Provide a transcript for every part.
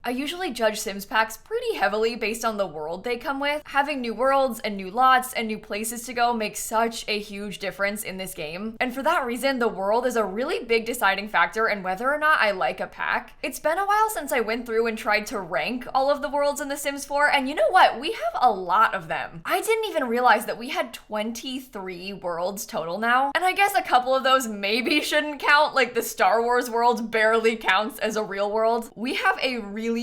I usually judge Sims packs pretty heavily based on the world they come with. Having new worlds and new lots and new places to go makes such a huge difference in this game. And for that reason, the world is a really big deciding factor in whether or not I like a pack. It's been a while since I went through and tried to rank all of the worlds in The Sims 4, and you know what? We have a lot of them. I didn't even realize that we had 23 worlds total now, and I guess a couple of those maybe shouldn't count, like the Star Wars world barely counts as a real world. We have a really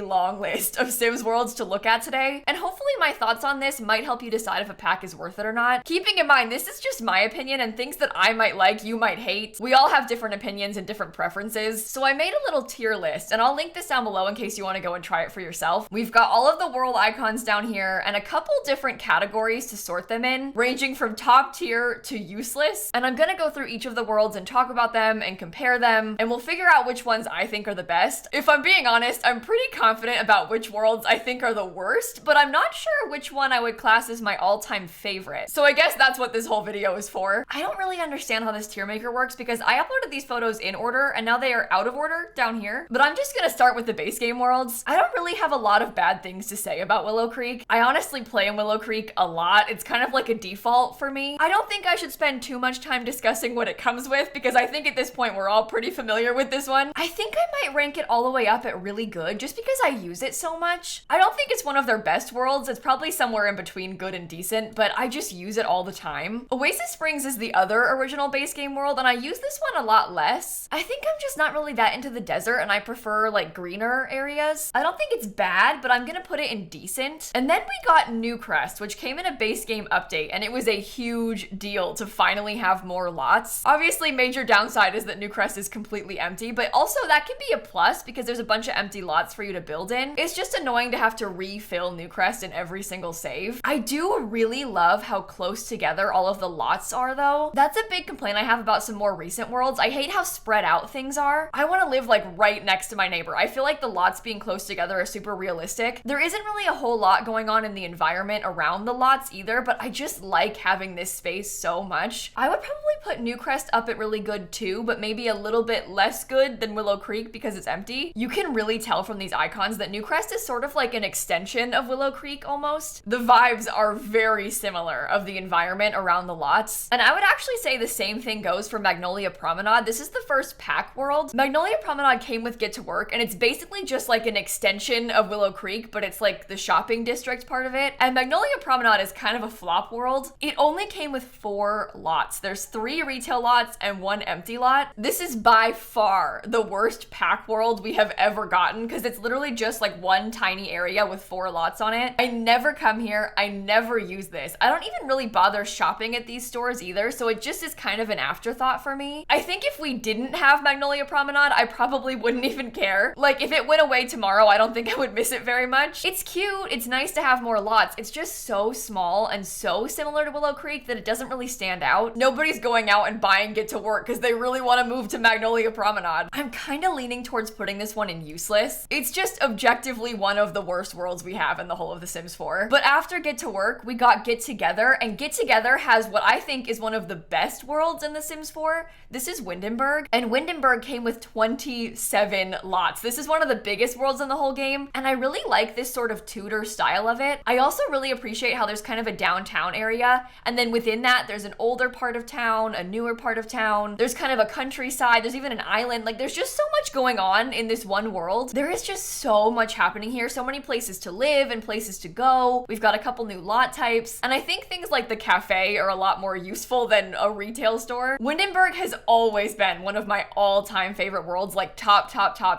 long list of Sims worlds to look at today, and hopefully my thoughts on this might help you decide if a pack is worth it or not. Keeping in mind, this is just my opinion, and things that I might like, you might hate. We all have different opinions and different preferences, so I made a little tier list, and I'll link this down below in case you want to go and try it for yourself. We've got all of the world icons down here, and a couple different categories to sort them in, ranging from top tier to useless, and I'm gonna go through each of the worlds and talk about them and compare them, and we'll figure out which ones I think are the best. If I'm being honest, I'm pretty confident about which worlds I think are the worst, but I'm not sure which one I would class as my all-time favorite. So I guess that's what this whole video is for. I don't really understand how this tier maker works because I uploaded these photos in order and now they are out of order down here, but I'm just gonna start with the base game worlds. I don't really have a lot of bad things to say about Willow Creek. I honestly play in Willow Creek a lot. It's kind of like a default for me. I don't think I should spend too much time discussing what it comes with because I think at this point we're all pretty familiar with this one. I think I might rank it all the way up at really good just because I use it so much. I don't think it's one of their best worlds. It's probably somewhere in between good and decent, but I just use it all the time. Oasis Springs is the other original base game world, and I use this one a lot less. I think I'm just not really that into the desert, and I prefer like greener areas. I don't think it's bad, but I'm gonna put it in decent. And then we got New Crest, which came in a base game update, and it was a huge deal to finally have more lots. Obviously, major downside is that New Crest is completely empty, but also that can be a plus because there's a bunch of empty lots for you to build in. It's just annoying to have to refill New Crest in every single save. I do really love how close together all of the lots are though. That's a big complaint I have about some more recent worlds. I hate how spread out things are. I want to live like right next to my neighbor. I feel like the lots being close together are super realistic. There isn't really a whole lot going on in the environment around the lots either, but I just like having this space so much. I would probably put New Crest up at really good too, but maybe a little bit less good than Willow Creek because it's empty. You can really tell from these icons that New Crest is sort of like an extension of Willow Creek almost. The vibes are very similar of the environment around the lots. And I would actually say the same thing goes for Magnolia Promenade. This is the first pack world. Magnolia Promenade came with Get to Work, and it's basically just like an extension of Willow Creek, but it's like the shopping district part of it. And Magnolia Promenade is kind of a flop world. It only came with 4 lots. There's 3 retail lots and 1 empty lot. This is by far the worst pack world we have ever gotten because it's literally just like one tiny area with 4 lots on it. I never come here. I never use this. I don't even really bother shopping at these stores either, so it just is kind of an afterthought for me. I think if we didn't have Magnolia Promenade, I probably wouldn't even care. Like if it went away tomorrow, I don't think I would miss it very much. It's cute. It's nice to have more lots. It's just so small and so similar to Willow Creek that it doesn't really stand out. Nobody's going out and buying Get to Work because they really want to move to Magnolia Promenade. I'm kind of leaning towards putting this one in useless. It's just objectively one of the worst worlds we have in the whole of The Sims 4. But after Get to Work, we got Get Together, and Get Together has what I think is one of the best worlds in The Sims 4. This is Windenburg, and Windenburg came with 27 lots. This is one of the biggest worlds in the whole game, and I really like this sort of Tudor style of it. I also really appreciate how there's kind of a downtown area, and then within that, there's an older part of town, a newer part of town. There's kind of a countryside. There's even an island. Like, there's just so much going on in this one world. There is just so much happening here. So many places to live and places to go. We've got a couple new lot types, and I think things like the cafe are a lot more useful than a retail store. Windenburg has always been one of my all-time favorite worlds, like top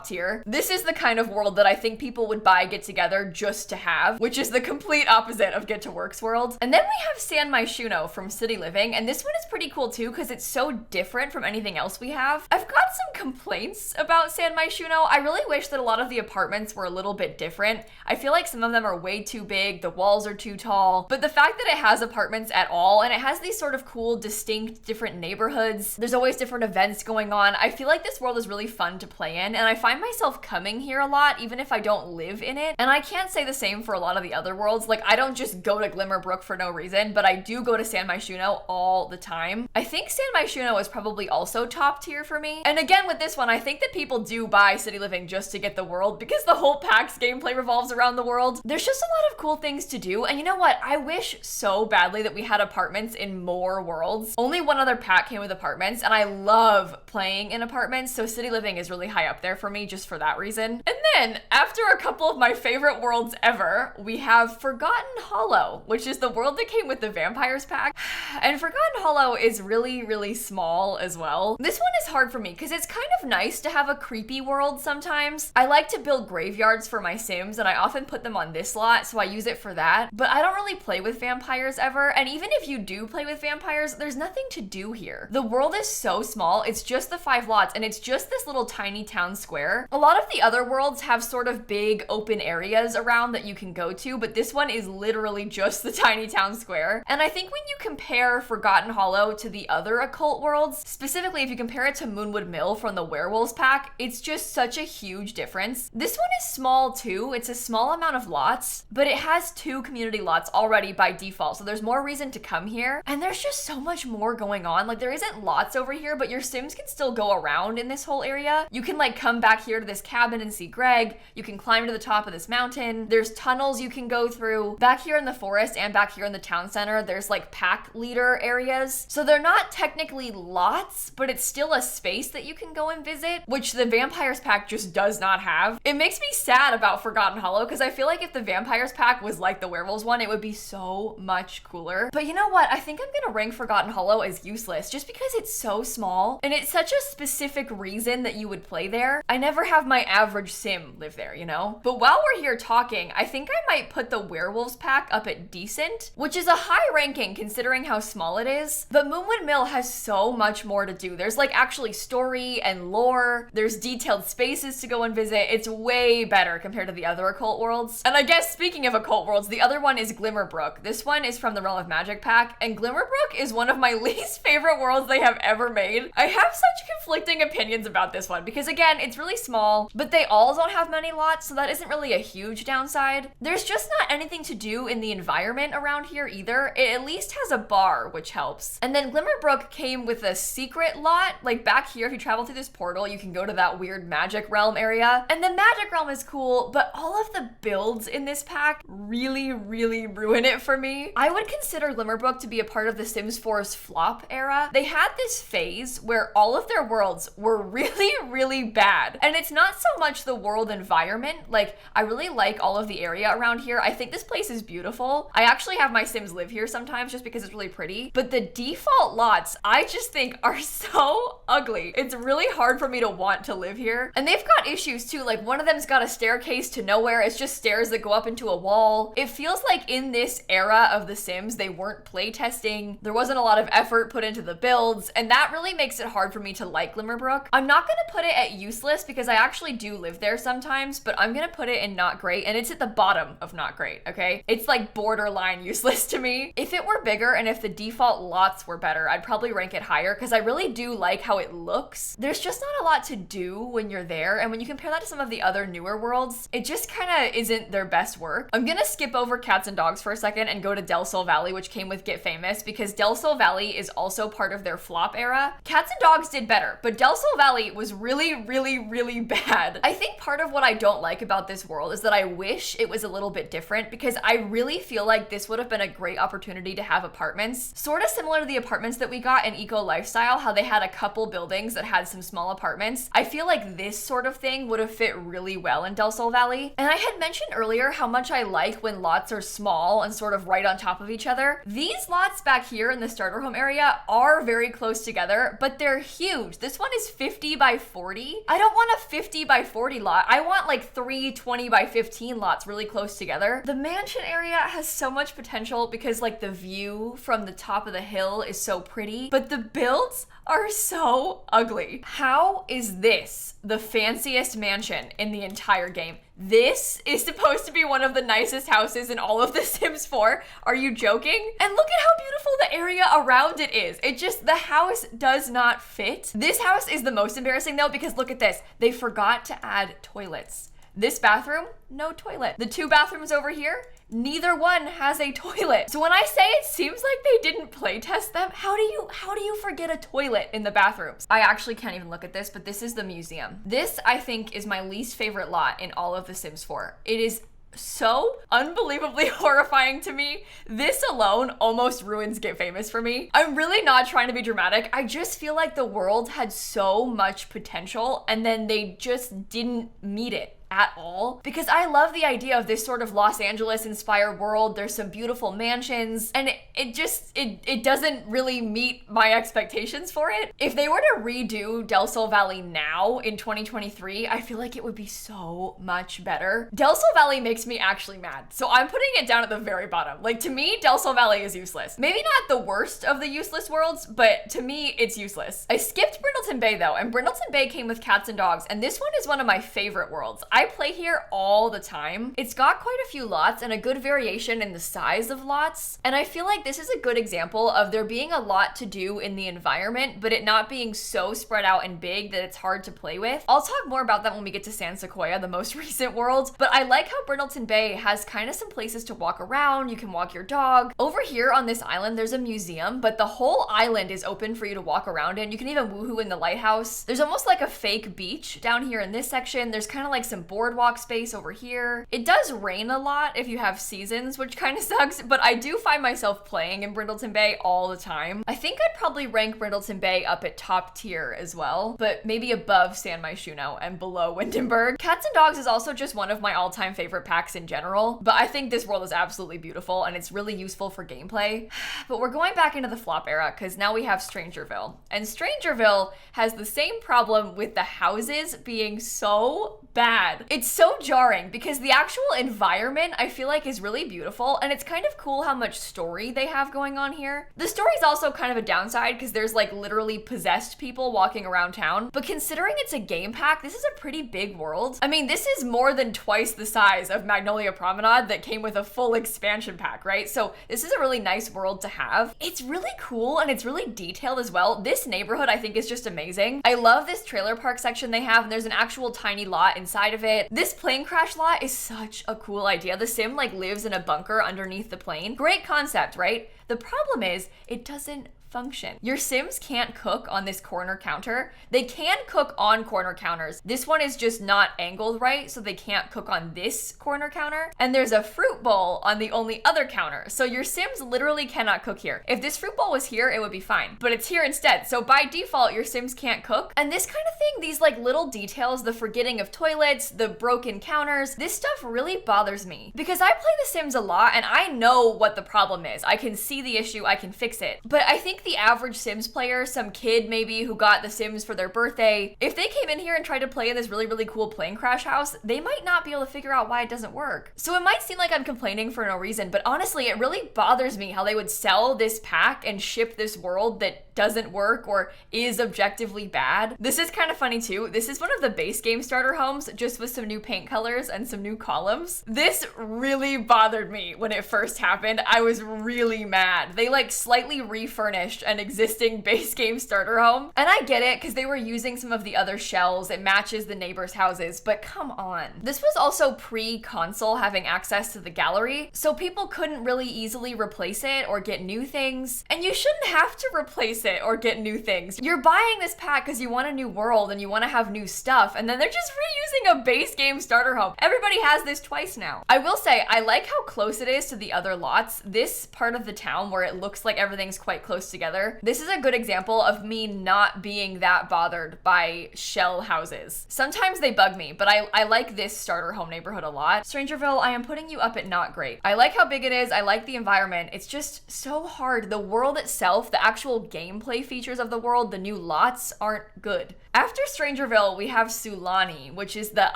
tier. This is the kind of world that I think people would buy Get Together just to have, which is the complete opposite of Get to Work's world. And then we have San Myshuno from City Living, and this one is pretty cool too because it's so different from anything else we have. I've got some complaints about San Myshuno. I really wish that a lot of the apartments were a little bit different. I feel like some of them are way too big, the walls are too tall, but the fact that it has apartments at all, and it has these sort of cool, distinct, different neighborhoods, there's always different events going on. I feel like this world is really fun to play in, and I find myself coming here a lot, even if I don't live in it. And I can't say the same for a lot of the other worlds. Like, I don't just go to Glimmerbrook for no reason, but I do go to San Myshuno all the time. I think San Myshuno is probably also top tier for me. And again, with this one, I think that people do buy City Living just to get at the world because the whole pack's gameplay revolves around the world. There's just a lot of cool things to do, and you know what? I wish so badly that we had apartments in more worlds. Only one other pack came with apartments, and I love playing in apartments, so city living is really high up there for me just for that reason. And then, after a couple of my favorite worlds ever, we have Forgotten Hollow, which is the world that came with the Vampires pack. And Forgotten Hollow is really, really small as well. This one is hard for me because it's kind of nice to have a creepy world sometimes. I like to build graveyards for my Sims, and I often put them on this lot, so I use it for that. But I don't really play with vampires ever, and even if you do play with vampires, there's nothing to do here. The world is so small, it's just the 5 lots, and it's just this little tiny town square. A lot of the other worlds have sort of big open areas around that you can go to, but this one is literally just the tiny town square. And I think when you compare Forgotten Hollow to the other occult worlds, specifically if you compare it to Moonwood Mill from the Werewolves pack, it's just such a huge difference. This one is small too, it's a small amount of lots, but it has 2 community lots already by default, so there's more reason to come here. And there's just so much more going on. Like, there isn't lots over here, but your Sims can still go around in this whole area. You can like come back here to this cabin and see Greg. You can climb to the top of this mountain. There's tunnels you can go through. Back here in the forest and back here in the town center, there's like pack leader areas. So they're not technically lots, but it's still a space that you can go and visit, which the Vampires pack just does not have. It makes me sad about Forgotten Hollow because I feel like if the Vampires pack was like the Werewolves one, it would be so much cooler. But you know what? I think I'm gonna rank Forgotten Hollow as useless just because it's so small and it's such a specific reason that you would play there. I never have my average Sim live there, you know? But while we're here talking, I think I might put the Werewolves pack up at decent, which is a high ranking considering how small it is. But Moonwood Mill has so much more to do. There's like actually story and lore. There's detailed spaces to go and visit. It's way better compared to the other occult worlds. And I guess speaking of occult worlds, the other one is Glimmerbrook. This one is from the Realm of Magic pack, and Glimmerbrook is one of my least favorite worlds they have ever made. I have such conflicting opinions about this one because again, it's really small, but they all don't have many lots, so that isn't really a huge downside. There's just not anything to do in the environment around here either. It at least has a bar, which helps. And then Glimmerbrook came with a secret lot. Like back here, if you travel through this portal, you can go to that weird magic realm area. And the magic realm is cool, but all of the builds in this pack really, really ruin it for me. I would consider Glimmerbrook to be a part of the Sims 4's flop era. They had this phase where all of their worlds were really, really bad. And it's not so much the world environment. Like, I really like all of the area around here. I think this place is beautiful. I actually have my Sims live here sometimes just because it's really pretty. But the default lots, I just think are so ugly. It's really hard for me to want to live here. And they've got issues too. Like one of them's got a staircase to nowhere. It's just stairs that go up into a wall. It feels like in this era of The Sims, they weren't playtesting. There wasn't a lot of effort put into the builds, and that really makes it hard for me to like Glimmerbrook. I'm not gonna put it at useless because I actually do live there sometimes, but I'm gonna put it in not great, and it's at the bottom of not great, okay? It's like borderline useless to me. If it were bigger and if the default lots were better, I'd probably rank it higher because I really do like how it looks. There's just not a lot to do when you're there, and when you compare that to some of the other newer worlds, it just kind of isn't their best work. I'm gonna skip over Cats and Dogs for a second and go to Del Sol Valley, which came with Get Famous, because Del Sol Valley is also part of their flop era. Cats and Dogs did better, but Del Sol Valley was really, really, really bad. I think part of what I don't like about this world is that I wish it was a little bit different because I really feel like this would have been a great opportunity to have apartments. Sort of similar to the apartments that we got in Eco Lifestyle, how they had a couple buildings that had some small apartments. I feel like this sort of thing would have fit really well in Del Sol Valley. And I had mentioned earlier how much I like when lots are small and sort of right on top of each other. These lots back here in the starter home area are very close together, but they're huge. This one is 50 by 40. I don't want a 50 by 40 lot. I want like 3 20 by 15 lots really close together. The mansion area has so much potential because like the view from the top of the hill is so pretty, but the builds are so ugly. How is this the fanciest mansion in the entire game? This is supposed to be one of the nicest houses in all of The Sims 4. Are you joking? And look at how beautiful the area around it is. It just, the house does not fit. This house is the most embarrassing though, because look at this. They forgot to add toilets. This bathroom, no toilet. The 2 bathrooms over here, neither one has a toilet. So when I say it seems like they didn't play test them, how do you forget a toilet in the bathrooms? I actually can't even look at this, but this is the museum. This, I think, is my least favorite lot in all of The Sims 4. It is so unbelievably horrifying to me. This alone almost ruins Get Famous for me. I'm really not trying to be dramatic. I just feel like the world had so much potential and then they just didn't meet it at all, because I love the idea of this sort of Los Angeles inspired world. There's some beautiful mansions and it doesn't really meet my expectations for it. If they were to redo Del Sol Valley now in 2023, I feel like it would be so much better. Del Sol Valley makes me actually mad, so I'm putting it down at the very bottom. Like, to me, Del Sol Valley is useless. Maybe not the worst of the useless worlds, but to me, it's useless. I skipped Brindleton Bay though, and Brindleton Bay came with cats and dogs, and this one is one of my favorite worlds. I play here all the time. It's got quite a few lots and a good variation in the size of lots. And I feel like this is a good example of there being a lot to do in the environment, but it not being so spread out and big that it's hard to play with. I'll talk more about that when we get to San Sequoia, the most recent world. But I like how Brindleton Bay has kind of some places to walk around. You can walk your dog. Over here on this island, there's a museum, but the whole island is open for you to walk around in. You can even woohoo in the lighthouse. There's almost like a fake beach down here in this section. There's kind of like some boardwalk space over here. It does rain a lot if you have seasons, which kind of sucks, but I do find myself playing in Brindleton Bay all the time. I think I'd probably rank Brindleton Bay up at top tier as well, but maybe above San Myshuno and below Windenburg. Cats and Dogs is also just one of my all-time favorite packs in general, but I think this world is absolutely beautiful and it's really useful for gameplay. But we're going back into the flop era because now we have Strangerville, and Strangerville has the same problem with the houses being so bad. It's so jarring because the actual environment I feel like is really beautiful, and it's kind of cool how much story they have going on here. The story is also kind of a downside because there's like literally possessed people walking around town, but considering it's a game pack, this is a pretty big world. I mean, this is more than twice the size of Magnolia Promenade that came with a full expansion pack, right? So this is a really nice world to have. It's really cool and it's really detailed as well. This neighborhood I think is just amazing. I love this trailer park section they have, and there's an actual tiny lot inside of it. This plane crash lot is such a cool idea. The sim like lives in a bunker underneath the plane. Great concept, right? The problem is it doesn't function. Your Sims can't cook on this corner counter. They can cook on corner counters. This one is just not angled right, so they can't cook on this corner counter. And there's a fruit bowl on the only other counter. So your Sims literally cannot cook here. If this fruit bowl was here, it would be fine, but it's here instead. So by default, your Sims can't cook. And this kind of thing, these like little details, the forgetting of toilets, the broken counters, this stuff really bothers me because I play The Sims a lot and I know what the problem is. I can see the issue, I can fix it. But I think the average Sims player, some kid maybe who got The Sims for their birthday, if they came in here and tried to play in this really, really cool plane crash house, they might not be able to figure out why it doesn't work. So it might seem like I'm complaining for no reason, but honestly, it really bothers me how they would sell this pack and ship this world that doesn't work or is objectively bad. This is kind of funny too. This is one of the base game starter homes, just with some new paint colors and some new columns. This really bothered me when it first happened. I was really mad. They like slightly refurnished an existing base game starter home. And I get it because they were using some of the other shells. It matches the neighbors' houses, but come on. This was also pre-console having access to the gallery, so people couldn't really easily replace it or get new things. And you shouldn't have to replace it or get new things. You're buying this pack because you want a new world and you want to have new stuff, and then they're just reusing a base game starter home. Everybody has this twice now. I will say, I like how close it is to the other lots. This part of the town where it looks like everything's quite close together, this is a good example of me not being that bothered by shell houses. Sometimes they bug me, but I like this starter home neighborhood a lot. Strangerville, I am putting you up at not great. I like how big it is. I like the environment. It's just so hard. The world itself, the actual gameplay features of the world, the new lots aren't good. After Strangerville, we have Sulani, which is the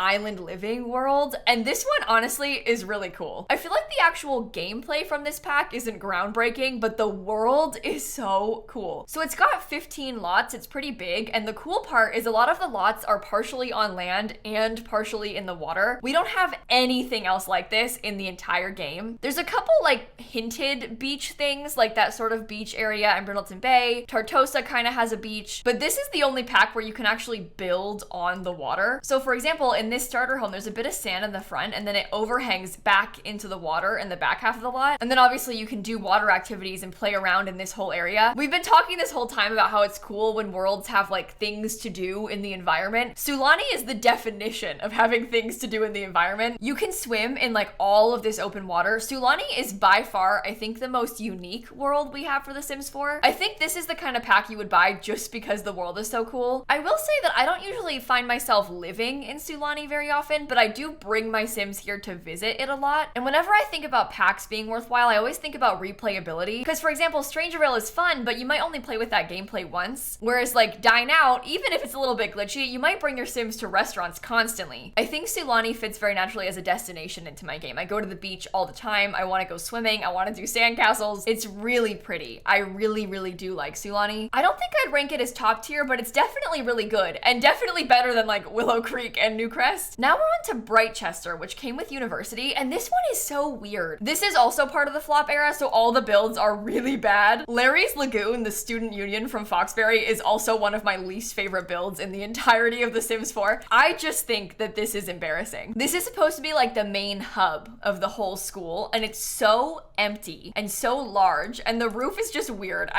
island living world, and this one honestly is really cool. I feel like the actual gameplay from this pack isn't groundbreaking, but the world is so so cool. So it's got 15 lots, it's pretty big, and the cool part is a lot of the lots are partially on land and partially in the water. We don't have anything else like this in the entire game. There's a couple like hinted beach things, like that sort of beach area in Brindleton Bay. Tartosa kind of has a beach, but this is the only pack where you can actually build on the water. So for example, in this starter home, there's a bit of sand in the front and then it overhangs back into the water in the back half of the lot. And then obviously you can do water activities and play around in this whole area. We've been talking this whole time about how it's cool when worlds have like things to do in the environment. Sulani is the definition of having things to do in the environment. You can swim in like all of this open water. Sulani is by far, I think, the most unique world we have for The Sims 4. I think this is the kind of pack you would buy just because the world is so cool. I will say that I don't usually find myself living in Sulani very often, but I do bring my Sims here to visit it a lot. And whenever I think about packs being worthwhile, I always think about replayability. Because for example, Strangerville is fun, but you might only play with that gameplay once. Whereas like Dine Out, even if it's a little bit glitchy, you might bring your Sims to restaurants constantly. I think Sulani fits very naturally as a destination into my game. I go to the beach all the time. I want to go swimming. I want to do sandcastles. It's really pretty. I really, really do like Sulani. I don't think I'd rank it as top tier, but it's definitely really good and definitely better than like Willow Creek and New Crest. Now we're on to Brightchester, which came with University, and this one is so weird. This is also part of the flop era, so all the builds are really bad. Larry's Lagoon, the student union from Foxbury, is also one of my least favorite builds in the entirety of The Sims 4. I just think that this is embarrassing. This is supposed to be like the main hub of the whole school, and it's so empty and so large, and the roof is just weird.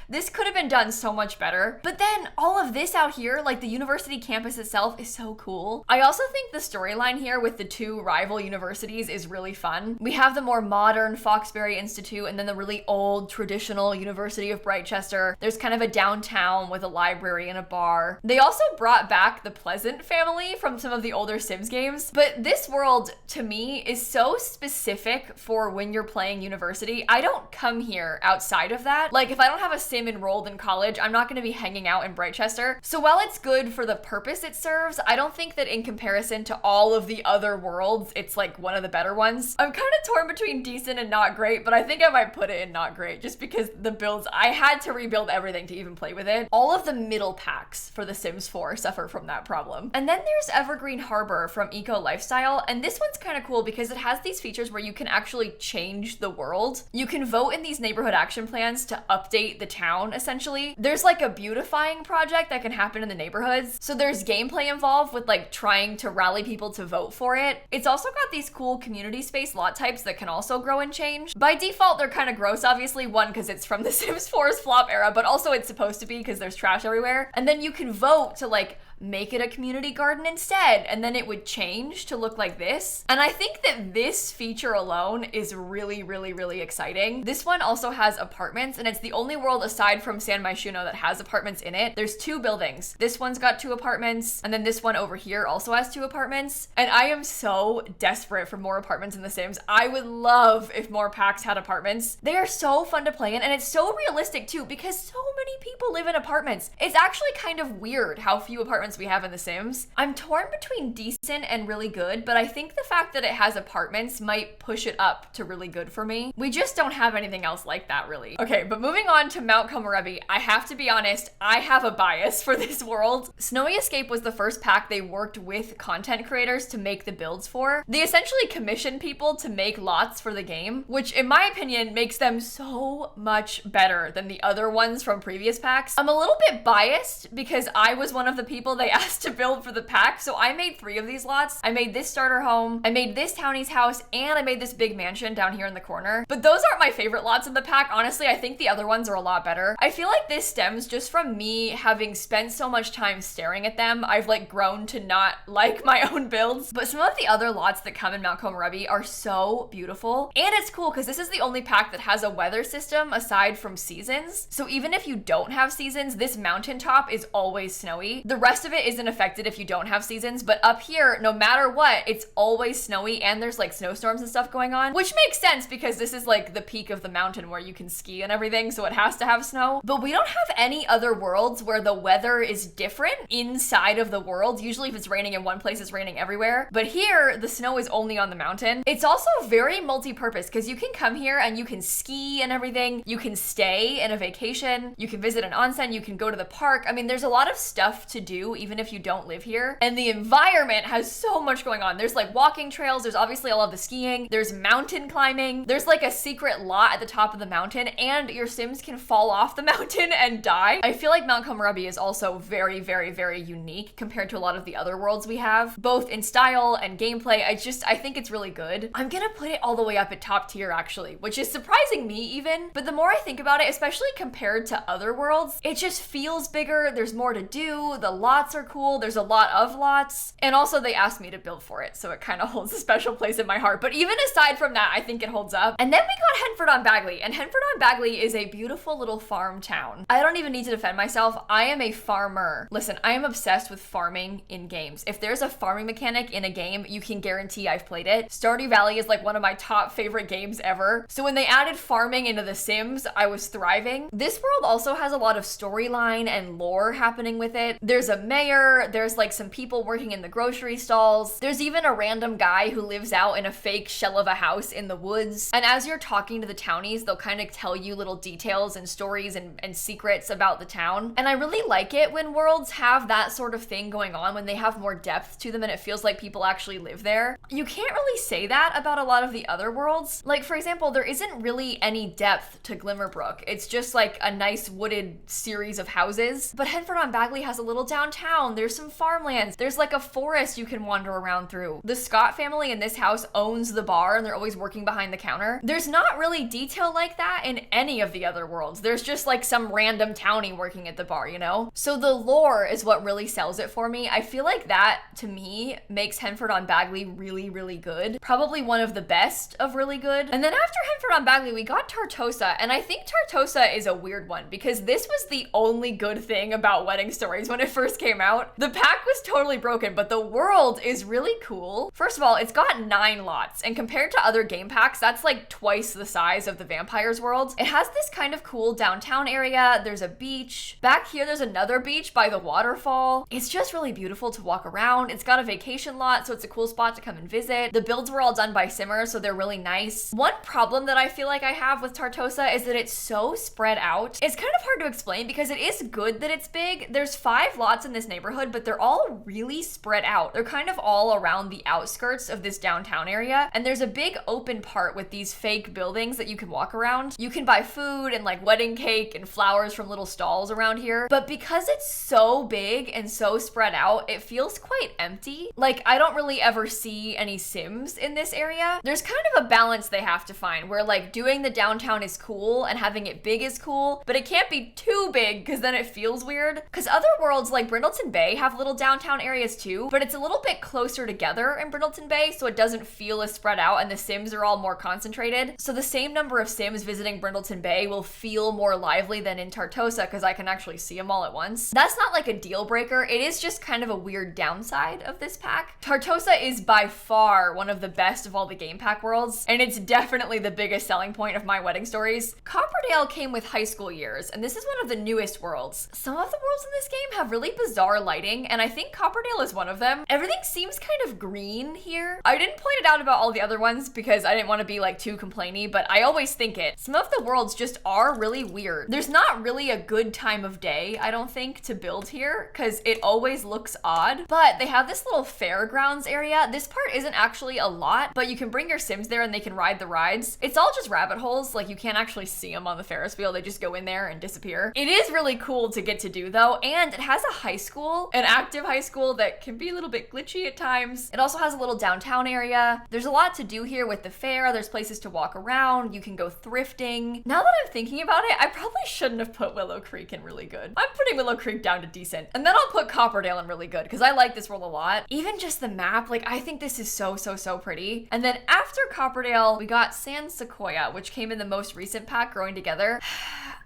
This could have been done so much better. But then all of this out here, like the university campus itself, is so cool. I also think the storyline here with the two rival universities is really fun. We have the more modern Foxbury Institute and then the really old traditional University of Brightchester. There's kind of a downtown with a library and a bar. They also brought back the Pleasant family from some of the older Sims games. But this world, to me, is so specific for when you're playing university. I don't come here outside of that. Like if I don't have a Sim enrolled in college, I'm not going to be hanging out in Brightchester. So while it's good for the purpose it serves, I don't think that in comparison to all of the other worlds, it's like one of the better ones. I'm kind of torn between decent and not great, but I think I might put it in not great just because the builds, I had to rebuild everything to even play with it. All of the middle packs for The Sims 4 suffer from that problem. And then there's Evergreen Harbor from Eco Lifestyle, and this one's kind of cool because it has these features where you can actually change the world. You can vote in these neighborhood action plans to update the town, essentially. There's like a beautifying project that can happen in the neighborhoods. So there's gameplay involved with like trying to rally people to vote for it. It's also got these cool community space lot types that can also grow and change. By default, they're kind of gross, obviously. One, because it's from The Sims 4's flop era, but also it's supposed to be because there's trash everywhere. And then you can vote to like make it a community garden instead, and then it would change to look like this. And I think that this feature alone is really, really, really exciting. This one also has apartments, and it's the only world aside from San Myshuno that has apartments in it. There's 2 buildings. This one's got 2 apartments, and then this one over here also has 2 apartments. And I am so desperate for more apartments in The Sims. I would love if more packs had apartments. They are so fun to play in, and it's so realistic too because so many people live in apartments. It's actually kind of weird how few apartments we have in The Sims. I'm torn between decent and really good, but I think the fact that it has apartments might push it up to really good for me. We just don't have anything else like that, really. Okay, but moving on to Mount Komorebi, I have to be honest, I have a bias for this world. Snowy Escape was the first pack they worked with content creators to make the builds for. They essentially commissioned people to make lots for the game, which in my opinion makes them so much better than the other ones from previous packs. I'm a little bit biased because I was one of the people they asked to build for the pack, so I made 3 of these lots. I made this starter home, I made this townie's house, and I made this big mansion down here in the corner. But those aren't my favorite lots in the pack. Honestly, I think the other ones are a lot better. I feel like this stems just from me having spent so much time staring at them. I've like grown to not like my own builds. But some of the other lots that come in Mount Komorebi are so beautiful. And it's cool because this is the only pack that has a weather system aside from seasons. So even if you don't have seasons, this mountaintop is always snowy. The rest of it isn't affected if you don't have seasons, but up here, no matter what, it's always snowy and there's like snowstorms and stuff going on, which makes sense because this is like the peak of the mountain where you can ski and everything, so it has to have snow. But we don't have any other worlds where the weather is different inside of the world. Usually if it's raining in one place, it's raining everywhere. But here, the snow is only on the mountain. It's also very multi-purpose because you can come here and you can ski and everything. You can stay in a vacation. You can visit an onsen. You can go to the park. I mean, there's a lot of stuff to do even if you don't live here. And the environment has so much going on. There's like walking trails. There's obviously all of the skiing. There's mountain climbing. There's like a secret lot at the top of the mountain, and your Sims can fall off the mountain and die. I feel like Mount Komorebi is also very, very, very unique compared to a lot of the other worlds we have, both in style and gameplay. I think it's really good. I'm gonna put it all the way up at top tier actually, which is surprising me even, but the more I think about it, especially compared to other worlds, it just feels bigger. There's more to do. The lots are cool. There's a lot of lots, and also they asked me to build for it, so it kind of holds a special place in my heart. But even aside from that, I think it holds up. And then we got Henford on Bagley, and Henford on Bagley is a beautiful little farm town. I don't even need to defend myself. I am a farmer. Listen, I am obsessed with farming in games. If there's a farming mechanic in a game, you can guarantee I've played it. Stardew Valley is like one of my top favorite games ever. So when they added farming into The Sims, I was thriving. This world also has a lot of storyline and lore happening with it. There's a mayor, there's like some people working in the grocery stalls. There's even a random guy who lives out in a fake shell of a house in the woods. And as you're talking to the townies, they'll kind of tell you little details and stories and secrets about the town. And I really like it when worlds have that sort of thing going on, when they have more depth to them and it feels like people actually live there. You can't really say that about a lot of the other worlds. Like, for example, there isn't really any depth to Glimmerbrook. It's just like a nice wooded series of houses. But Henford on Bagley has a little downtown. There's some farmlands. There's like a forest you can wander around through. The Scott family in this house owns the bar and they're always working behind the counter. There's not really detail like that in any of the other worlds. There's just like some random townie working at the bar, you know? So the lore is what really sells it for me. I feel like that, to me, makes Henford on Bagley really, really good. Probably one of the best of really good. And then after Henford on Bagley, we got Tartosa. And I think Tartosa is a weird one because this was the only good thing about Wedding Stories when it first came out. The pack was totally broken, but the world is really cool. First of all, it's got 9 lots, and compared to other game packs, that's like twice the size of the Vampires world. It has this kind of cool downtown area. There's a beach. Back here, there's another beach by the waterfall. It's just really beautiful to walk around. It's got a vacation lot, so it's a cool spot to come and visit. The builds were all done by Simmers, so they're really nice. One problem that I feel like I have with Tartosa is that it's so spread out. It's kind of hard to explain because it is good that it's big. There's 5 lots in this neighborhood, but they're all really spread out. They're kind of all around the outskirts of this downtown area, and there's a big open part with these fake buildings that you can walk around. You can buy food and like wedding cake and flowers from little stalls around here, but because it's so big and so spread out, it feels quite empty. Like, I don't really ever see any Sims in this area. There's kind of a balance they have to find where like doing the downtown is cool and having it big is cool, but it can't be too big because then it feels weird. Because other worlds like Brindleton Bay have little downtown areas too, but it's a little bit closer together in Brindleton Bay, so it doesn't feel as spread out and the Sims are all more concentrated. So the same number of Sims visiting Brindleton Bay will feel more lively than in Tartosa because I can actually see them all at once. That's not like a deal breaker. It is just kind of a weird downside of this pack. Tartosa is by far one of the best of all the game pack worlds, and it's definitely the biggest selling point of my Wedding Stories. Copperdale came with high school years, and this is one of the newest worlds. Some of the worlds in this game have really bizarre lighting, and I think Copperdale is one of them. Everything seems kind of green here. I didn't point it out about all the other ones because I didn't want to be like too complainy, but I always think it. Some of the worlds just are really weird. There's not really a good time of day, I don't think, to build here because it always looks odd, but they have this little fairgrounds area. This part isn't actually a lot, but you can bring your Sims there and they can ride the rides. It's all just rabbit holes, like you can't actually see them on the Ferris wheel. They just go in there and disappear. It is really cool to get to do though, and it has a high school, an active high school that can be a little bit glitchy at times. It also has a little downtown area. There's a lot to do here with the fair. There's places to walk around. You can go thrifting. Now that I'm thinking about it, I probably shouldn't have put Willow Creek in really good. I'm putting Willow Creek down to decent, and then I'll put Copperdale in really good because I like this world a lot. Even just the map, like I think this is so pretty. And then after Copperdale, we got San Sequoia, which came in the most recent pack, Growing Together.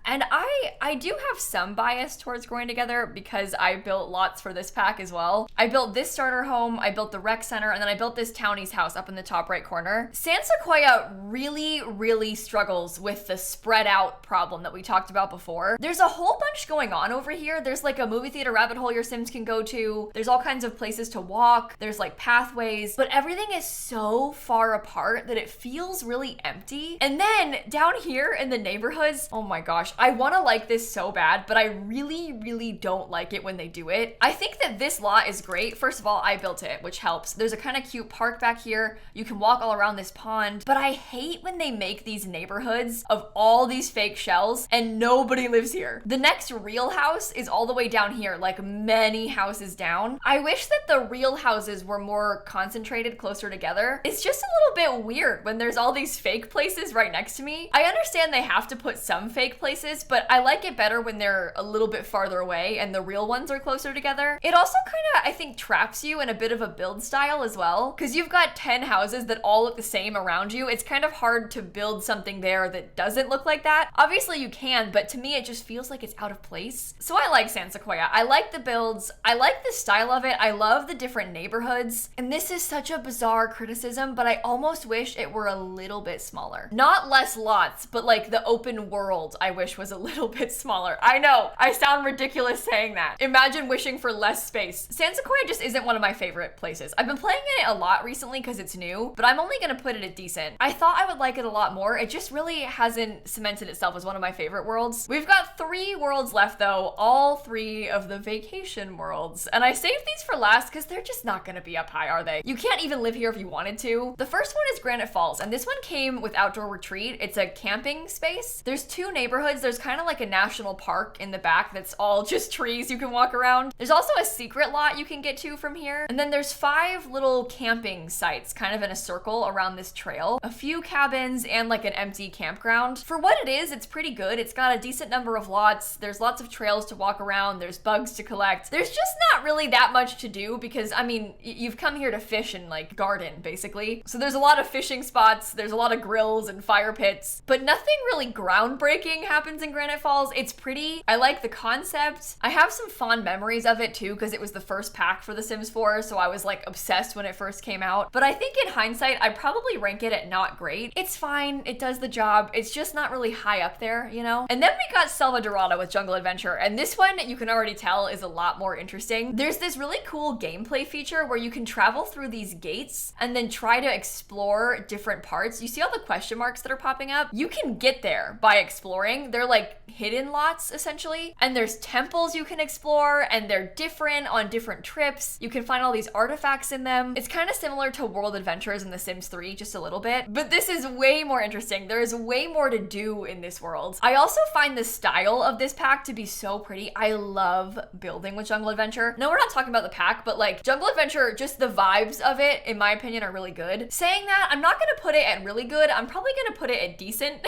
And I do have some bias towards growing together because I built lots for this pack as well. I built this starter home, I built the rec center, and then I built this townie's house up in the top right corner. Sequoia really struggles with the spread out problem that we talked about before. There's a whole bunch going on over here. There's like a movie theater rabbit hole your Sims can go to. There's all kinds of places to walk. There's like pathways, but everything is so far apart that it feels really empty. And then down here in the neighborhoods, oh my gosh, I want to like this so bad, but I really don't like it when they do it. I think that this lot is great. First of all, I built it, which helps. There's a kind of cute park back here. You can walk all around this pond, but I hate when they make these neighborhoods of all these fake shells and nobody lives here. The next real house is all the way down here, like many houses down. I wish that the real houses were more concentrated closer together. It's just a little bit weird when there's all these fake places right next to me. I understand they have to put some fake places, but I like it better when they're a little bit farther away and the real ones are closer together. It also kind of, I think, traps you in a bit of a build style as well, because you've got 10 houses that all look the same around you. It's kind of hard to build something there that doesn't look like that. Obviously you can, but to me it just feels like it's out of place. So I like Sequoia. I like the builds. I like the style of it. I love the different neighborhoods. And this is such a bizarre criticism, but I almost wish it were a little bit smaller. Not less lots, but like the open world I wish was a little bit smaller. I know, I sound ridiculous saying that. Imagine wishing for less space. Sequoia just isn't one of my favorite places. I've been playing it a lot recently because it's new, but I'm only gonna put it at decent. I thought I would like it a lot more. It just really hasn't cemented itself as one of my favorite worlds. We've got 3 worlds left though, all 3 of the vacation worlds. And I saved these for last because they're just not gonna be up high, are they? You can't even live here if you wanted to. The first one is Granite Falls, and this one came with outdoor retreat. It's a camping space. There's 2 neighborhoods. There's kind of like a national park in the back that's all just trees you can walk around. There's also a secret lot you can get to from here. And then there's 5 little camping sites kind of in a circle around this trail. A few cabins and like an empty campground. For what it is, it's pretty good. It's got a decent number of lots. There's lots of trails to walk around. There's bugs to collect. There's just not really that much to do because, I mean, you've come here to fish and like garden basically. So there's a lot of fishing spots. There's a lot of grills and fire pits, but nothing really groundbreaking happens in Granite Falls. It's pretty. I like the concept. I have some fond memories of it too because it was the first pack for The Sims 4, so I was like obsessed when it first came out. But I think in hindsight, I'd probably rank it at not great. It's fine. It does the job. It's just not really high up there, you know? And then we got Selva Dorado with Jungle Adventure, and this one you can already tell is a lot more interesting. There's this really cool gameplay feature where you can travel through these gates and then try to explore different parts. You see all the question marks that are popping up? You can get there by exploring. They're like hidden lots essentially, and there's temples you can explore, and they're different on different trips. You can find all these artifacts in them. It's kind of similar to World Adventures in The Sims 3, just a little bit, but this is way more interesting. There is way more to do in this world. I also find the style of this pack to be so pretty. I love building with Jungle Adventure. No, we're not talking about the pack, but like Jungle Adventure, just the vibes of it, in my opinion, are really good. Saying that, I'm not gonna put it at really good. I'm probably gonna put it at decent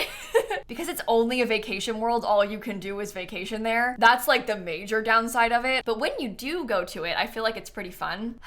because it's only a vacation world. All you can do is vacation there. That's like the major downside of it. But when you do go to it, I feel like it's pretty fun.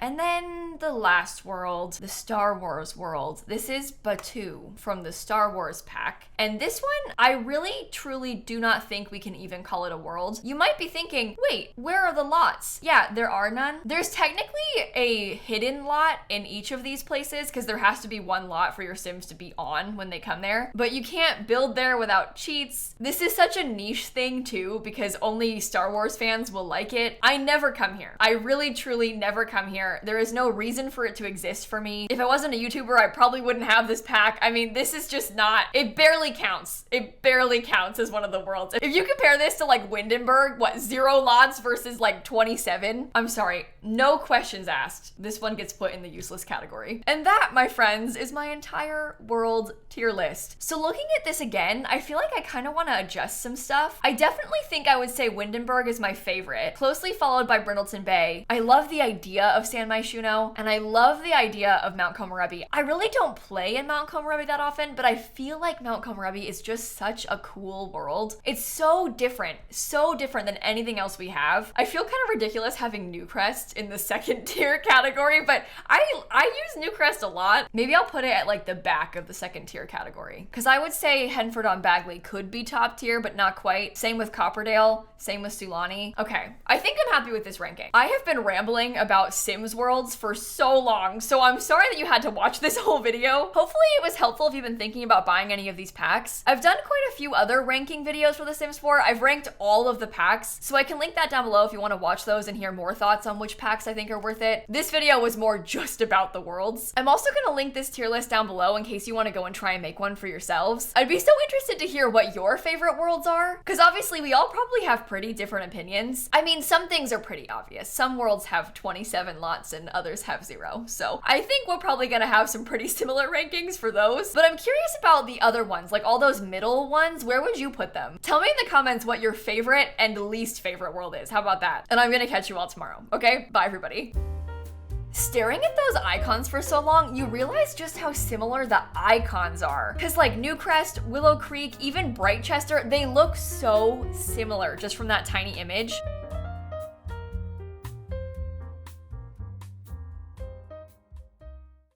And then the last world, the Star Wars world. This is Batuu from the Star Wars pack. And this one, I really truly do not think we can even call it a world. You might be thinking, wait, where are the lots? Yeah, there are none. There's technically a hidden lot in each of these places because there has to be one lot for your Sims to be on when they come there. But you can't build there without cheats. This is such a niche thing too because only Star Wars fans will like it. I never come here. I really truly never come here. There is no reason for it to exist for me. If I wasn't a YouTuber, I probably wouldn't have this pack. I mean, this is just not, it barely counts. It barely counts as one of the worlds. If you compare this to like Windenburg, what, 0 lots versus like 27? I'm sorry, no questions asked. This one gets put in the useless category. And that, my friends, is my entire world tier list. So looking at this again, I feel like I kind of want to adjust some stuff. I definitely think I would say Windenburg is my favorite, closely followed by Brindleton Bay. I love the idea of San Myshuno, and I love the idea of Mount Komorebi. I really don't play in Mount Komorebi that often, but I feel like Mount Komorebi is just such a cool world. It's so different than anything else we have. I feel kind of ridiculous having New Crest in the second tier category, but I use New Crest a lot. Maybe I'll put it at like the back of the second tier category, because I would say Henford on Bagley could be top tier, but not quite. Same with Copperdale, same with Sulani. Okay, I think I'm happy with this ranking. I have been rambling about Sims worlds for so long, so I'm sorry that you had to watch this whole video. Hopefully it was helpful if you've been thinking about buying any of these packs. I've done quite a few other ranking videos for The Sims 4. I've ranked all of the packs, so I can link that down below if you want to watch those and hear more thoughts on which packs I think are worth it. This video was more just about the worlds. I'm also going to link this tier list down below in case you want to go and try and make one for yourselves. I'd be so interested to hear what your favorite worlds are, because obviously we all probably have pretty different opinions. I mean, some things are pretty obvious. Some worlds have 27 lots and others have 0, so I think we're probably going to have some pretty similar rankings for those. But I'm curious about the other ones, like all those middle ones. Where would you put them? Tell me in the comments what your favorite and least favorite world is. How about that? And I'm gonna catch you all tomorrow. Okay, bye everybody. Staring at those icons for so long, you realize just how similar the icons are. Cause like New Crest, Willow Creek, even Brightchester, they look so similar just from that tiny image.